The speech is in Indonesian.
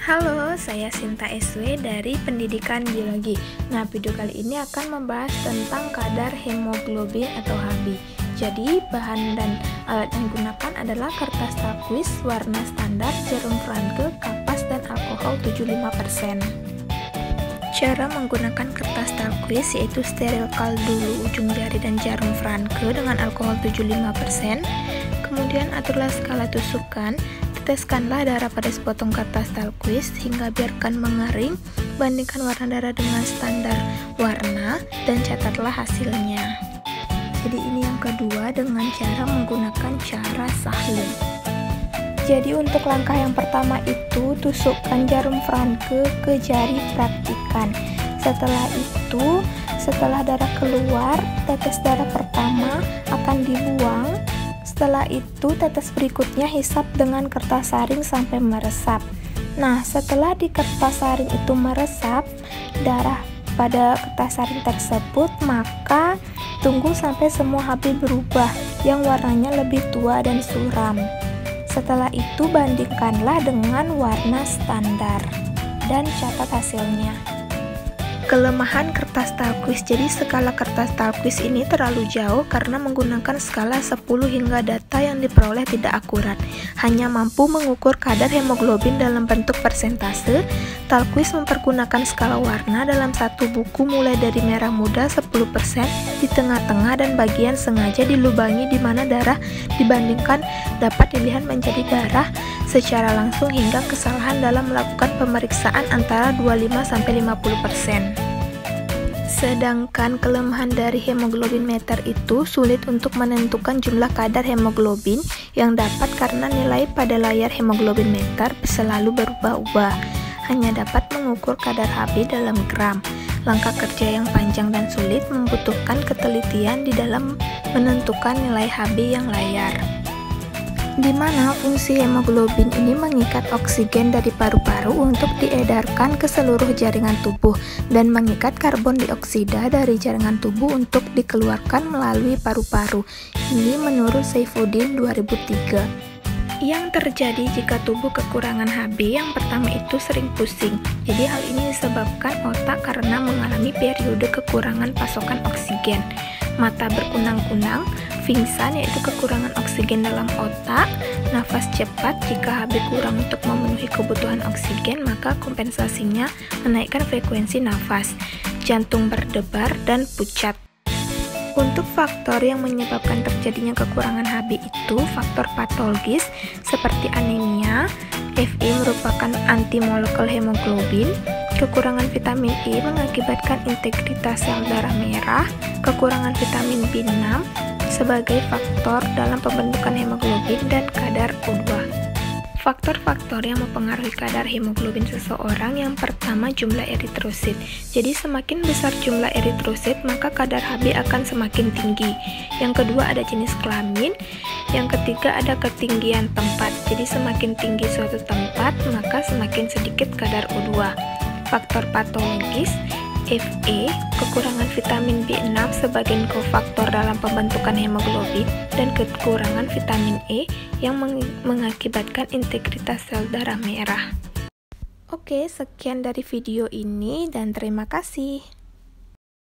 Halo, saya Sinta SW dari Pendidikan Biologi. Nah, video kali ini akan membahas tentang kadar hemoglobin atau Hb. Jadi, bahan dan alat yang digunakan adalah kertas talkuis, warna standar, jarum Franke, kapas, dan alkohol 75%. Cara menggunakan kertas talkuis yaitu sterilkan dulu ujung jari dan jarum Franke dengan alkohol 75%. Kemudian aturlah skala tusukan. Teteskanlah darah pada sepotong kertas talkuis hingga biarkan mengering. Bandingkan warna darah dengan standar warna dan catatlah hasilnya. Jadi ini yang kedua dengan cara menggunakan cara Sahlin. Jadi untuk langkah yang pertama itu tusukkan jarum Franke ke jari praktikan. Setelah itu, setelah darah keluar, tetes darah pertama akan dibuang. Setelah itu, tetes berikutnya hisap dengan kertas saring sampai meresap. Nah, setelah di kertas saring itu meresap darah pada kertas saring tersebut, maka tunggu sampai semua Hb berubah yang warnanya lebih tua dan suram. Setelah itu, bandingkanlah dengan warna standar dan catat hasilnya. Kelemahan kertas talkuis. Jadi skala kertas talkuis ini terlalu jauh karena menggunakan skala 10 hingga data yang diperoleh tidak akurat. Hanya mampu mengukur kadar hemoglobin dalam bentuk persentase. Talkuis mempergunakan skala warna dalam satu buku mulai dari merah muda 10% di tengah-tengah dan bagian sengaja dilubangi di mana darah dibandingkan dapat dilihat menjadi darah secara langsung hingga kesalahan dalam melakukan pemeriksaan antara 25-50%. Sedangkan kelemahan dari hemoglobin meter itu sulit untuk menentukan jumlah kadar hemoglobin yang dapat karena nilai pada layar hemoglobin meter selalu berubah-ubah. Hanya dapat mengukur kadar Hb dalam gram. Langkah kerja yang panjang dan sulit membutuhkan ketelitian di dalam menentukan nilai Hb yang layar. Di mana fungsi hemoglobin ini mengikat oksigen dari paru-paru untuk diedarkan ke seluruh jaringan tubuh dan mengikat karbon dioksida dari jaringan tubuh untuk dikeluarkan melalui paru-paru. Ini menurut Saifuddin 2003. Yang terjadi jika tubuh kekurangan Hb yang pertama itu sering pusing. Jadi hal ini disebabkan otak karena mengalami periode kekurangan pasokan oksigen. Mata berkunang-kunang, pingsan yaitu kekurangan oksigen dalam otak, nafas cepat jika Hb kurang untuk memenuhi kebutuhan oksigen maka kompensasinya menaikkan frekuensi nafas, jantung berdebar, dan pucat. Untuk faktor yang menyebabkan terjadinya kekurangan Hb itu faktor patologis seperti anemia, Fe merupakan antimolekul hemoglobin, kekurangan vitamin E mengakibatkan integritas sel darah merah, kekurangan vitamin B6 sebagai faktor dalam pembentukan hemoglobin dan kadar O2. Faktor-faktor yang mempengaruhi kadar hemoglobin seseorang yang pertama jumlah eritrosit. Jadi semakin besar jumlah eritrosit maka kadar Hb akan semakin tinggi. Yang kedua ada jenis kelamin. Yang ketiga ada ketinggian tempat. Jadi semakin tinggi suatu tempat maka semakin sedikit kadar O2. Faktor patologis, Fe, kekurangan vitamin B6 sebagai kofaktor dalam pembentukan hemoglobin, dan kekurangan vitamin E yang mengakibatkan integritas sel darah merah. Oke, sekian dari video ini dan terima kasih.